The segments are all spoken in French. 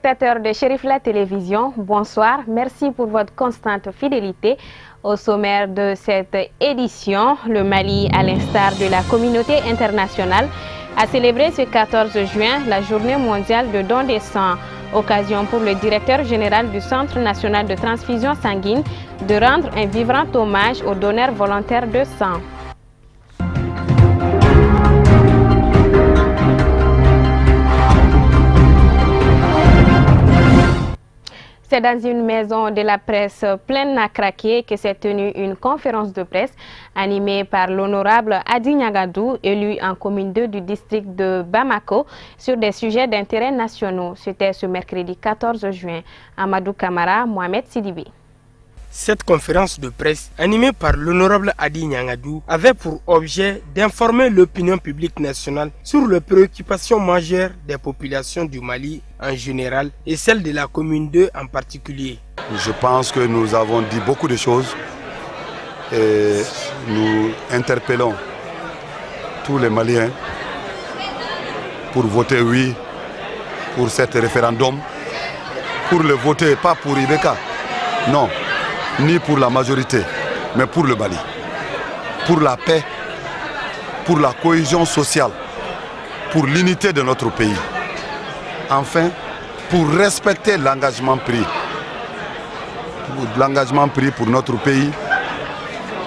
Téléspectateurs de Chérif La Télévision, bonsoir. Merci pour votre constante fidélité. Au sommaire de cette édition, le Mali, à l'instar de la communauté internationale, a célébré ce 14 juin la journée mondiale de don des sangs. Occasion pour le directeur général du Centre national de transfusion sanguine de rendre un vibrant hommage aux donneurs volontaires de sang. C'est dans une maison de la presse pleine à craquer que s'est tenue une conférence de presse animée par l'honorable Adi Niagadou, élu en commune 2 du district de Bamako, sur des sujets d'intérêt nationaux. C'était ce mercredi 14 juin. Amadou Kamara, Mohamed Sidibé. Cette conférence de presse, animée par l'honorable Adi Niagadou, avait pour objet d'informer l'opinion publique nationale sur les préoccupations majeures des populations du Mali en général et celles de la commune 2 en particulier. Je pense que nous avons dit beaucoup de choses et nous interpellons tous les Maliens pour voter oui pour cet référendum, pour le voter, pas pour Ibeka, non, ni pour la majorité, mais pour le Mali, pour la paix, pour la cohésion sociale, pour l'unité de notre pays. Enfin, pour respecter l'engagement pris pour notre pays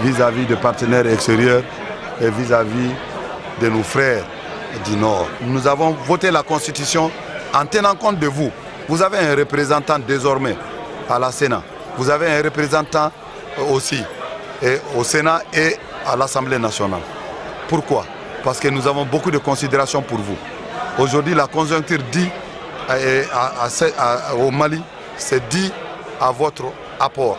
vis-à-vis des partenaires extérieurs et vis-à-vis de nos frères du Nord. Nous avons voté la Constitution en tenant compte de vous. Vous avez un représentant désormais à la Sénat. Vous avez un représentant aussi au Sénat et à l'Assemblée nationale. Pourquoi? Parce que nous avons beaucoup de considération pour vous. Aujourd'hui, la conjoncture dit au Mali, c'est dit à votre apport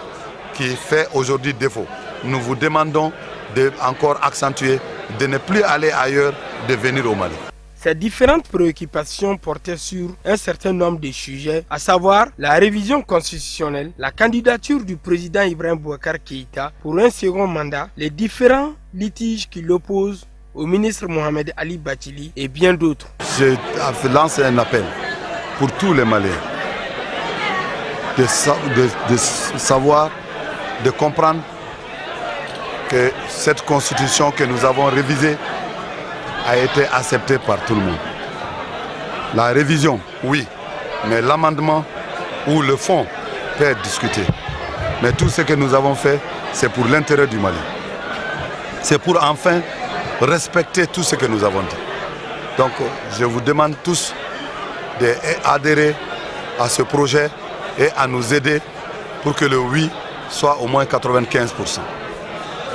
qui fait aujourd'hui défaut. Nous vous demandons de encore accentuer, de ne plus aller ailleurs, de venir au Mali. Ces différentes préoccupations portaient sur un certain nombre de sujets, à savoir la révision constitutionnelle, la candidature du président Ibrahim Boubacar Keïta pour un second mandat, les différents litiges qui l'opposent au ministre Mohamed Ali Bathily et bien d'autres. Je lance un appel pour tous les Maliens de savoir, de comprendre que cette constitution que nous avons révisée a été acceptée par tout le monde. La révision, oui, mais l'amendement ou le fond peut être discuté. Mais tout ce que nous avons fait, c'est pour l'intérêt du Mali. C'est pour enfin respecter tout ce que nous avons dit. Donc je vous demande tous d'adhérer à ce projet et à nous aider pour que le oui soit au moins 95%.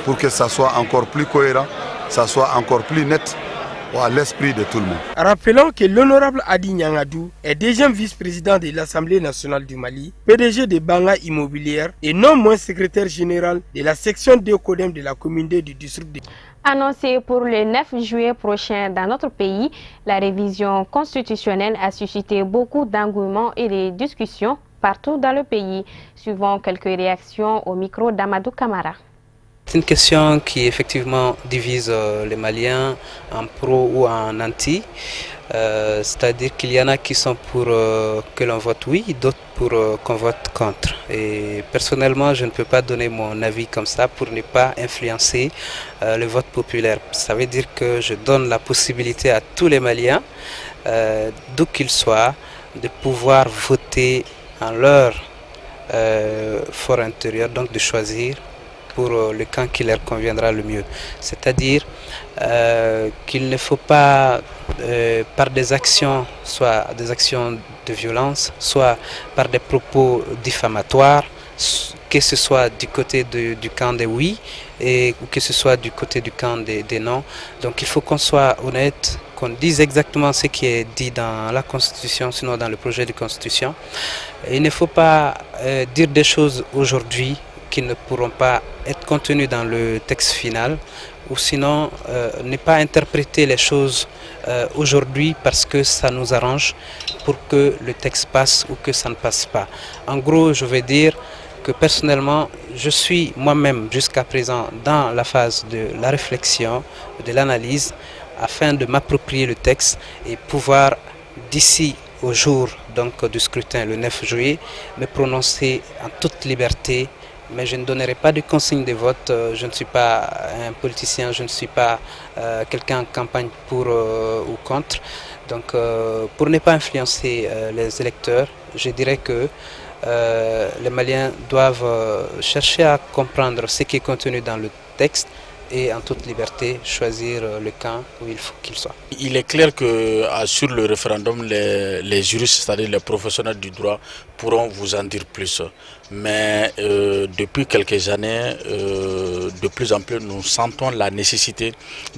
Pour que ça soit encore plus cohérent, ça soit encore plus net à l'esprit de tout le monde. Rappelons que l'honorable Adi Niagadou est deuxième vice-président de l'Assemblée nationale du Mali, PDG de Banga Immobilière et non moins secrétaire général de la section d'Eocodem de la commune du district de... Annoncée pour le 9 juillet prochain dans notre pays, la révision constitutionnelle a suscité beaucoup d'engouement et de discussions partout dans le pays. Suivant quelques réactions au micro d'Amadou Kamara. C'est une question qui effectivement divise les Maliens en pro ou en anti. C'est-à-dire qu'il y en a qui sont pour que l'on vote oui, d'autres pour qu'on vote contre. Et personnellement, je ne peux pas donner mon avis comme ça pour ne pas influencer le vote populaire. Ça veut dire que je donne la possibilité à tous les Maliens, d'où qu'ils soient, de pouvoir voter en leur fort intérieur, donc de choisir pour le camp qui leur conviendra le mieux. C'est-à-dire qu'il ne faut pas, par des actions, soit des actions de violence, soit par des propos diffamatoires, que ce soit du côté du camp des oui, ou que ce soit du côté du camp des non. Donc il faut qu'on soit honnête, qu'on dise exactement ce qui est dit dans la Constitution, sinon dans le projet de Constitution. Il ne faut pas dire des choses aujourd'hui qui ne pourront pas être contenus dans le texte final, ou sinon ne pas interpréter les choses aujourd'hui parce que ça nous arrange pour que le texte passe ou que ça ne passe pas. En gros, je vais dire que personnellement, je suis moi-même jusqu'à présent dans la phase de la réflexion, de l'analyse, afin de m'approprier le texte et pouvoir d'ici au jour donc, du scrutin, le 9 juillet, me prononcer en toute liberté. Mais je ne donnerai pas de consigne de vote. Je ne suis pas un politicien, je ne suis pas quelqu'un en campagne pour ou contre. Donc, pour ne pas influencer les électeurs, je dirais que les Maliens doivent chercher à comprendre ce qui est contenu dans le texte et en toute liberté choisir le camp où il faut qu'il soit. Il est clair que sur le référendum, les juristes, c'est-à-dire les professionnels du droit, pourront vous en dire plus. Mais depuis quelques années, de plus en plus, nous sentons la nécessité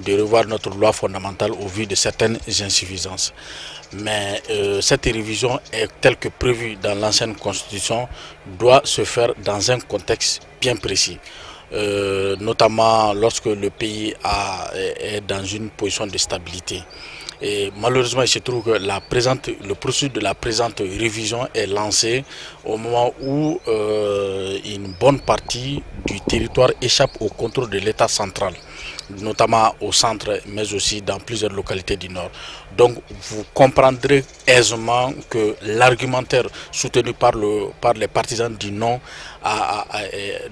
de revoir notre loi fondamentale au vu de certaines insuffisances. Mais cette révision, telle que prévue dans l'ancienne constitution, doit se faire dans un contexte bien précis. Notamment lorsque le pays est dans une position de stabilité. Et malheureusement, il se trouve que le processus de la présente révision est lancé au moment où une bonne partie du territoire échappe au contrôle de l'État central, notamment au centre, mais aussi dans plusieurs localités du nord. Donc vous comprendrez aisément que l'argumentaire soutenu par les partisans du non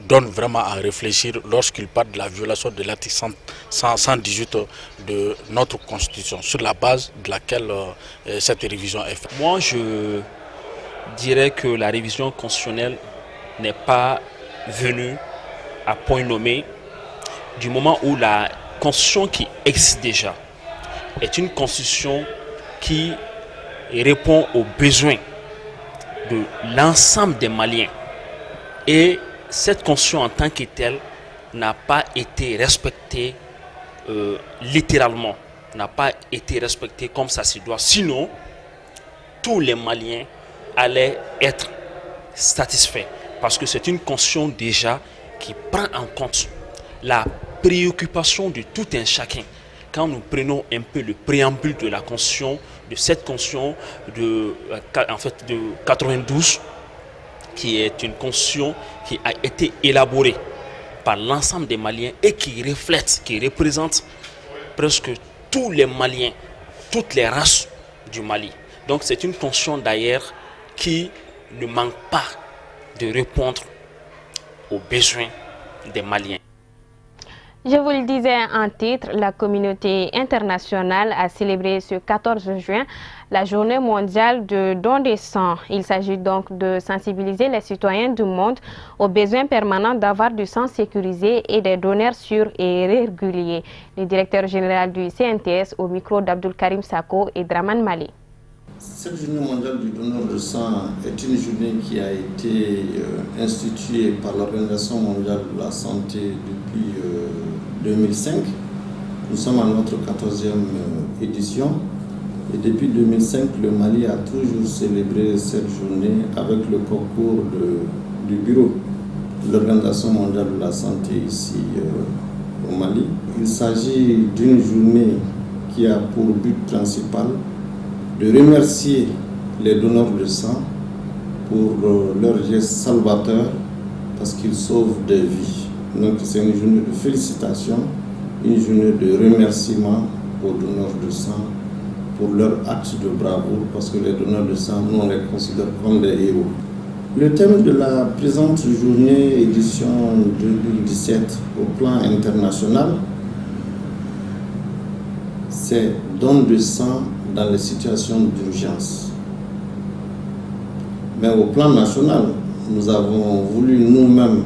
donne vraiment à réfléchir lorsqu'il parle de la violation de l'article 118 de notre Constitution, sur la base de laquelle cette révision est faite. Moi, je dirais que la révision constitutionnelle n'est pas venue à point nommé du moment où la Constitution qui existe déjà est une Constitution qui répond aux besoins de l'ensemble des Maliens. Et cette Constitution en tant que telle n'a pas été respectée littéralement, n'a pas été respectée comme ça se doit. Sinon, tous les Maliens allaient être satisfaits. Parce que c'est une Constitution déjà qui prend en compte la préoccupation de tout un chacun. Quand nous prenons un peu le préambule de la Constitution, de cette Constitution de 92, qui est une Constitution qui a été élaborée par l'ensemble des Maliens et qui reflète, qui représente presque tous les Maliens, toutes les races du Mali. Donc c'est une Constitution d'ailleurs qui ne manque pas de répondre aux besoins des Maliens. Je vous le disais en titre, la communauté internationale a célébré ce 14 juin la journée mondiale de don de sang. Il s'agit donc de sensibiliser les citoyens du monde aux besoins permanents d'avoir du sang sécurisé et des donneurs sûrs et réguliers. Le directeur général du CNTS au micro d'Abdul Karim Sako et Draman Mali. Cette journée mondiale du donneur de sang est une journée qui a été instituée par l'Organisation mondiale de la santé depuis 2005. Nous sommes à notre 14e édition et depuis 2005, le Mali a toujours célébré cette journée avec le concours du bureau de l'Organisation mondiale de la santé ici au Mali. Il s'agit d'une journée qui a pour but principal de remercier les donneurs de sang pour leur geste salvateur parce qu'ils sauvent des vies. Donc c'est une journée de félicitations, une journée de remerciement aux donneurs de sang pour leur acte de bravoure parce que les donneurs de sang, nous on les considère comme des héros. Le thème de la présente journée édition 2017 au plan international, c'est don de sang dans les situations d'urgence. Mais au plan national, nous avons voulu nous-mêmes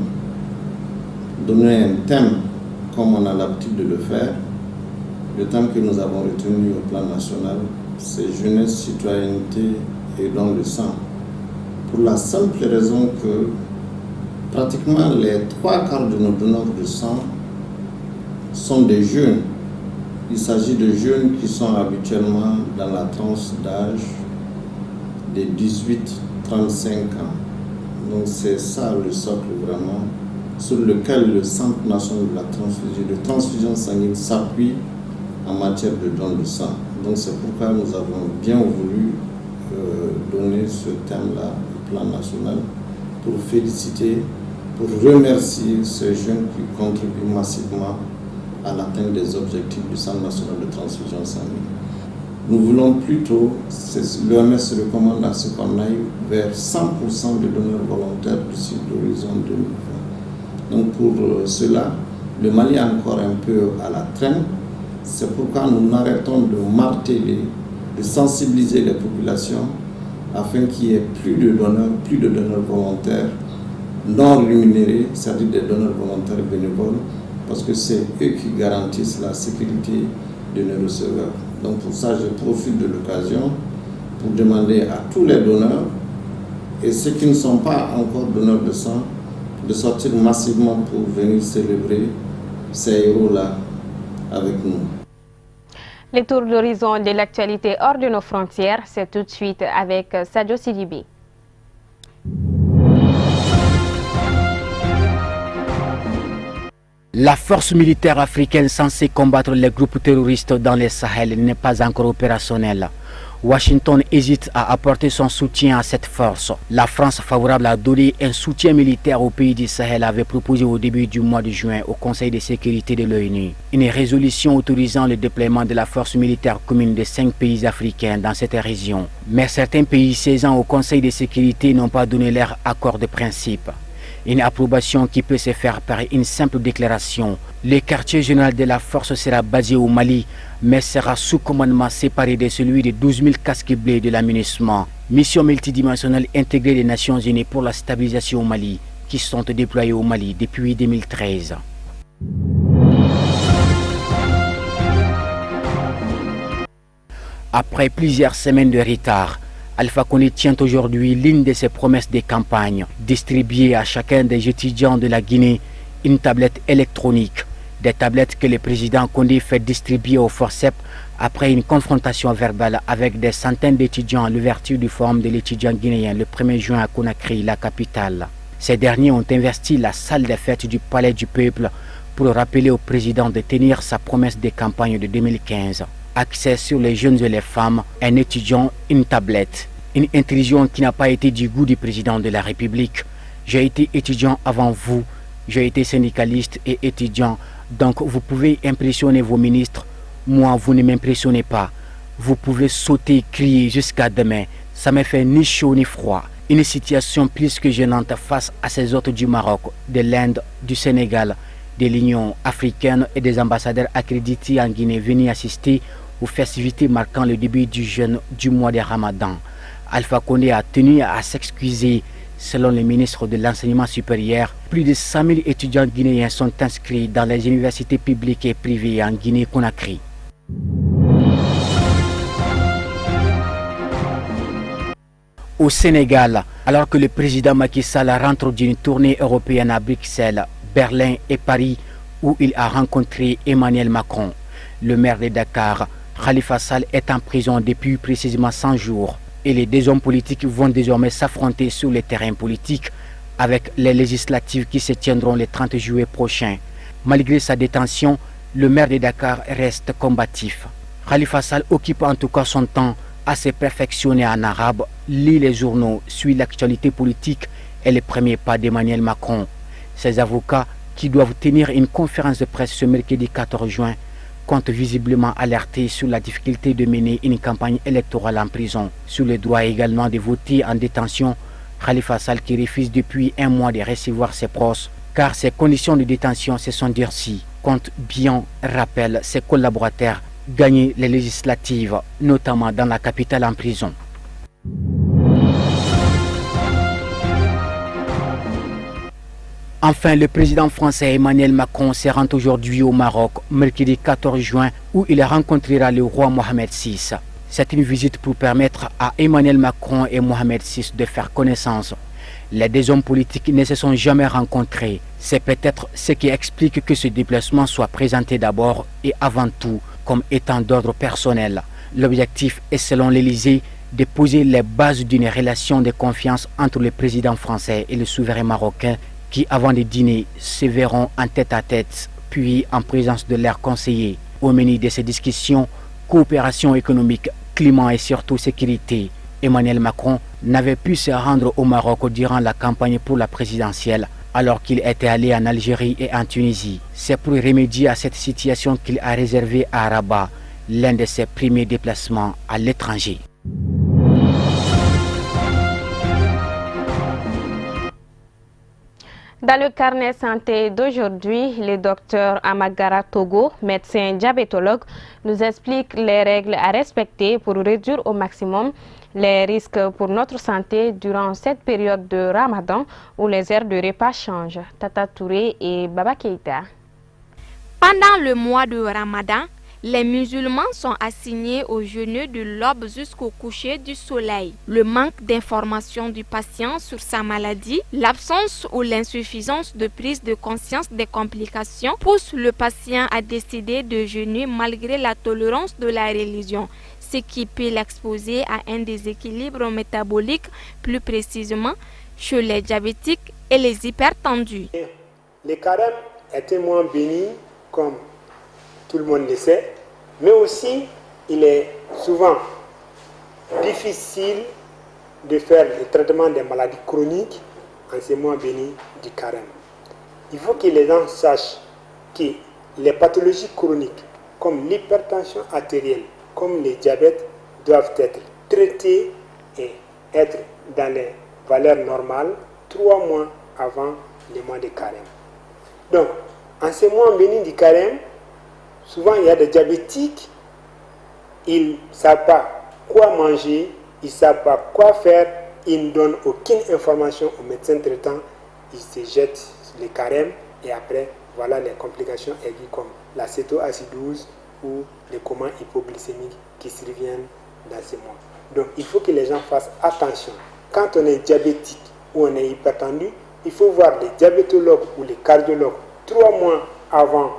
donner un thème comme on a l'habitude de le faire. Le thème que nous avons retenu au plan national, c'est jeunesse, citoyenneté et don de sang. Pour la simple raison que pratiquement les 3/4 de nos donneurs de sang sont des jeunes. Il s'agit de jeunes qui sont habituellement dans la tranche d'âge de 18-35 ans. Donc c'est ça le socle vraiment sur lequel le Centre national de transfusion sanguine s'appuie en matière de don de sang. Donc c'est pourquoi nous avons bien voulu donner ce thème-là au plan national pour féliciter, pour remercier ces jeunes qui contribuent massivement à l'atteinte des objectifs du Centre national de transfusion sanguine. Nous voulons plutôt, l'OMS recommande à ce qu'on aille vers 100% de donneurs volontaires d'ici l'horizon 2020. Donc pour cela, le Mali est encore un peu à la traîne. C'est pourquoi nous n'arrêtons de marteler, de sensibiliser les populations afin qu'il y ait plus de donneurs volontaires non rémunérés, c'est-à-dire des donneurs volontaires bénévoles, parce que c'est eux qui garantissent la sécurité de nos receveurs. Donc pour ça, je profite de l'occasion pour demander à tous les donneurs et ceux qui ne sont pas encore donneurs de sang de sortir massivement pour venir célébrer ces héros-là avec nous. Les tours d'horizon de l'actualité hors de nos frontières, c'est tout de suite avec Sadio Sidibé. La force militaire africaine censée combattre les groupes terroristes dans le Sahel n'est pas encore opérationnelle. Washington hésite à apporter son soutien à cette force. La France, favorable à donner un soutien militaire au pays du Sahel, avait proposé au début du mois de juin au Conseil de sécurité de l'ONU une résolution autorisant le déploiement de la force militaire commune de 5 pays africains dans cette région. Mais certains pays siégeant au Conseil de sécurité n'ont pas donné leur accord de principe. Une approbation qui peut se faire par une simple déclaration. Le quartier général de la force sera basé au Mali, mais sera sous commandement séparé de celui de 12 000 casques bleus de l'aménagement. Mission multidimensionnelle intégrée des Nations Unies pour la stabilisation au Mali, qui sont déployés au Mali depuis 2013. Après plusieurs semaines de retard, Alpha Condé tient aujourd'hui l'une de ses promesses de campagne, distribuer à chacun des étudiants de la Guinée une tablette électronique, des tablettes que le président Condé fait distribuer au forceps après une confrontation verbale avec des centaines d'étudiants à l'ouverture du forum de l'étudiant guinéen le 1er juin à Conakry, la capitale. Ces derniers ont investi la salle des fêtes du Palais du Peuple pour rappeler au président de tenir sa promesse de campagne de 2015. Accès sur les jeunes et les femmes, un étudiant, une tablette. Une intrusion qui n'a pas été du goût du président de la République. J'ai été étudiant avant vous, j'ai été syndicaliste et étudiant, donc vous pouvez impressionner vos ministres, moi vous ne m'impressionnez pas. Vous pouvez sauter, crier jusqu'à demain, ça me fait ni chaud ni froid. Une situation plus que gênante face à ces hôtes du Maroc, de l'Inde, du Sénégal, de l'Union africaine et des ambassadeurs accrédités en Guinée venus assister aux festivités marquant le début du jeûne du mois de Ramadan. Alpha Condé a tenu à s'excuser. Selon le ministre de l'Enseignement supérieur, plus de 100 000 étudiants guinéens sont inscrits dans les universités publiques et privées en Guinée-Conakry. Au Sénégal, alors que le président Macky Sall rentre d'une tournée européenne à Bruxelles, Berlin et Paris, où il a rencontré Emmanuel Macron, le maire de Dakar, Khalifa Sall, est en prison depuis précisément 100 jours. Et les deux hommes politiques vont désormais s'affronter sur le terrain politique avec les législatives qui se tiendront le 30 juillet prochain. Malgré sa détention, le maire de Dakar reste combatif. Khalifa Sall occupe en tout cas son temps à se perfectionner en arabe, lit les journaux, suit l'actualité politique et les premiers pas d'Emmanuel Macron. Ses avocats, qui doivent tenir une conférence de presse ce mercredi 14 juin, compte visiblement alerté sur la difficulté de mener une campagne électorale en prison, sur le droit également de voter en détention. Khalifa Sall, qui refuse depuis un mois de recevoir ses proches, car ses conditions de détention se sont durcies, compte bien, rappelle ses collaborateurs, gagner les législatives, notamment dans la capitale en prison. Enfin, le président français Emmanuel Macron se rend aujourd'hui au Maroc, mercredi 14 juin, où il rencontrera le roi Mohamed VI. C'est une visite pour permettre à Emmanuel Macron et Mohamed VI de faire connaissance. Les deux hommes politiques ne se sont jamais rencontrés. C'est peut-être ce qui explique que ce déplacement soit présenté d'abord et avant tout comme étant d'ordre personnel. L'objectif est, selon l'Élysée, de poser les bases d'une relation de confiance entre le président français et le souverain marocain, qui, avant de dîner, se verront en tête-à-tête, puis en présence de leurs conseillers. Au menu de ces discussions, coopération économique, climat et surtout sécurité. Emmanuel Macron n'avait pu se rendre au Maroc durant la campagne pour la présidentielle, alors qu'il était allé en Algérie et en Tunisie. C'est pour remédier à cette situation qu'il a réservé à Rabat l'un de ses premiers déplacements à l'étranger. Dans le carnet santé d'aujourd'hui, le docteur Amagara Togo, médecin diabétologue, nous explique les règles à respecter pour réduire au maximum les risques pour notre santé durant cette période de Ramadan où les heures de repas changent. Tata Touré et Baba Keita. Pendant le mois de Ramadan, les musulmans sont assignés au jeûne de l'aube jusqu'au coucher du soleil. Le manque d'information du patient sur sa maladie, l'absence ou l'insuffisance de prise de conscience des complications pousse le patient à décider de jeûner malgré la tolérance de la religion, ce qui peut l'exposer à un déséquilibre métabolique, plus précisément chez les diabétiques et les hypertendus. Les carême étaient moins bénis comme tout le monde le sait, mais aussi il est souvent difficile de faire le traitement des maladies chroniques en ces mois bénis du carême. Il faut que les gens sachent que les pathologies chroniques comme l'hypertension artérielle, comme les diabètes, doivent être traitées et être dans les valeurs normales 3 mois avant les mois de carême. Donc, en ces mois bénis du carême, souvent il y a des diabétiques, ils ne savent pas quoi manger, ils ne savent pas quoi faire, ils ne donnent aucune information au médecin traitant, ils se jettent sur les carèmes et après, voilà les complications aiguës comme la cétoacidose ou les comas hypoglycémiques qui surviennent dans ces mois. Donc il faut que les gens fassent attention. Quand on est diabétique ou on est hypertendu, il faut voir les diabétologues ou les cardiologues 3 mois avant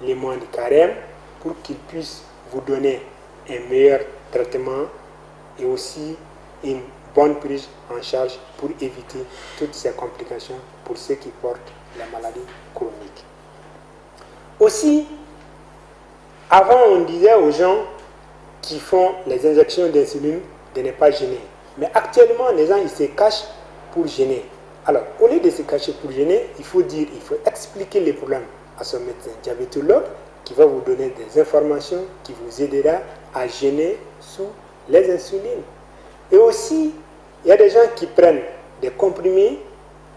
les mois de carême pour qu'ils puissent vous donner un meilleur traitement et aussi une bonne prise en charge pour éviter toutes ces complications pour ceux qui portent la maladie chronique. Aussi, avant on disait aux gens qui font les injections d'insuline de ne pas gêner. Mais actuellement, les gens ils se cachent pour gêner. Alors, au lieu de se cacher pour gêner, il faut expliquer les problèmes à son médecin diabétologue qui va vous donner des informations qui vous aidera à gêner sous les insulines. Et aussi, il y a des gens qui prennent des comprimés,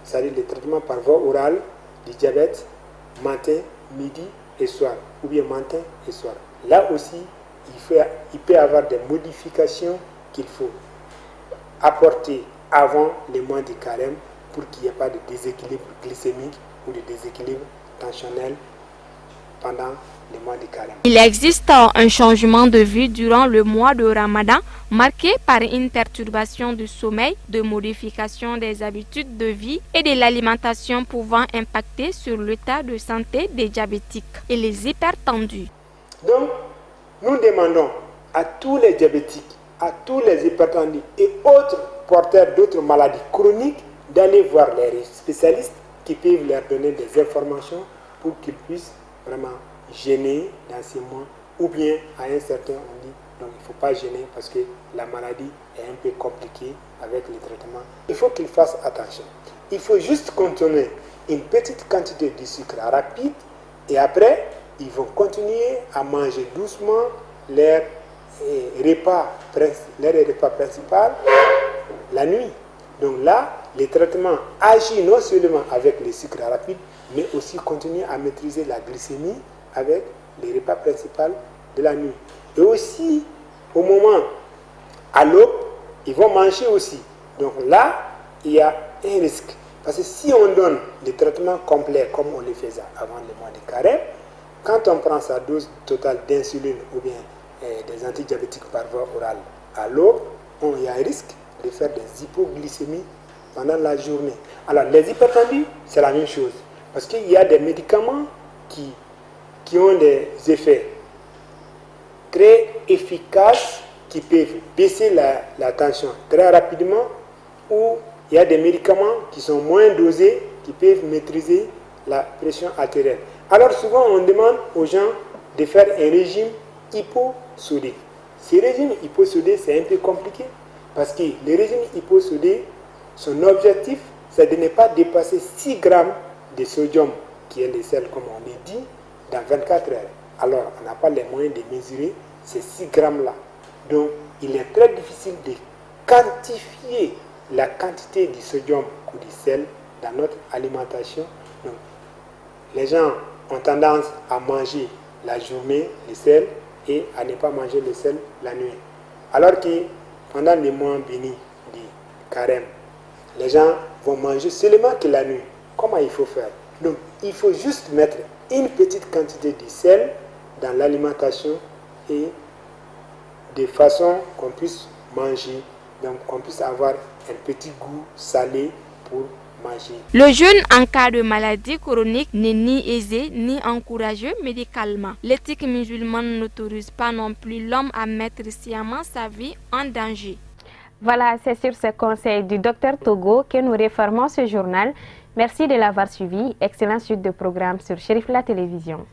c'est-à-dire des traitements par voie orale du diabète, matin, midi et soir, ou bien matin et soir. Là aussi, il peut y avoir des modifications qu'il faut apporter avant les mois de carême pour qu'il n'y ait pas de déséquilibre glycémique ou de déséquilibre tensionnel pendant les mois de carême. Il existe un changement de vie durant le mois de Ramadan marqué par une perturbation du sommeil, de modification des habitudes de vie et de l'alimentation pouvant impacter sur l'état de santé des diabétiques et les hypertendus. Donc, nous demandons à tous les diabétiques, à tous les hypertendus et autres porteurs d'autres maladies chroniques d'aller voir les spécialistes qui peuvent leur donner des informations pour qu'ils puissent vraiment gêner dans ces mois, ou bien à un certain on dit donc il ne faut pas gêner parce que la maladie est un peu compliquée avec les traitements. Il faut qu'ils fassent attention. Il faut juste consommer une petite quantité de sucre rapide et après ils vont continuer à manger doucement leur repas principal la nuit. Donc là, les traitements agissent non seulement avec le sucre rapide, mais aussi continuent à maîtriser la glycémie avec les repas principaux de la nuit. Et aussi, au moment, à l'aube, ils vont manger aussi. Donc là, il y a un risque. Parce que si on donne des traitements complets comme on les faisait avant le mois de carême, quand on prend sa dose totale d'insuline ou bien des antidiabétiques par voie orale à l'aube, il y a un risque de faire des hypoglycémies pendant la journée. Alors les hypertendus, c'est la même chose. Parce qu'il y a des médicaments qui ont des effets très efficaces qui peuvent baisser la tension très rapidement, ou il y a des médicaments qui sont moins dosés qui peuvent maîtriser la pression artérielle. Alors souvent on demande aux gens de faire un régime hyposodé. Ce régime hyposodé, c'est un peu compliqué parce que le régime hyposodé, son objectif, c'est de ne pas dépasser 6 grammes de sodium, qui est le sel comme on l'a dit, dans 24 heures. Alors on n'a pas les moyens de mesurer ces 6 grammes-là. Donc, il est très difficile de quantifier la quantité du sodium ou du sel dans notre alimentation. Donc, les gens ont tendance à manger la journée le sel et à ne pas manger le sel la nuit. Alors que pendant les mois bénis du carême, les gens vont manger seulement que la nuit. Comment il faut faire? Donc, il faut juste mettre une petite quantité de sel dans l'alimentation et de façon qu'on puisse manger, donc qu'on puisse avoir un petit goût salé pour manger. Le jeûne en cas de maladie chronique n'est ni aisé ni encouragé médicalement. L'éthique musulmane n'autorise pas non plus l'homme à mettre sciemment sa vie en danger. Voilà, c'est sur ce conseil du Dr Togo que nous refermons ce journal. Merci de l'avoir suivi. Excellente suite de programmes sur Chérif la télévision.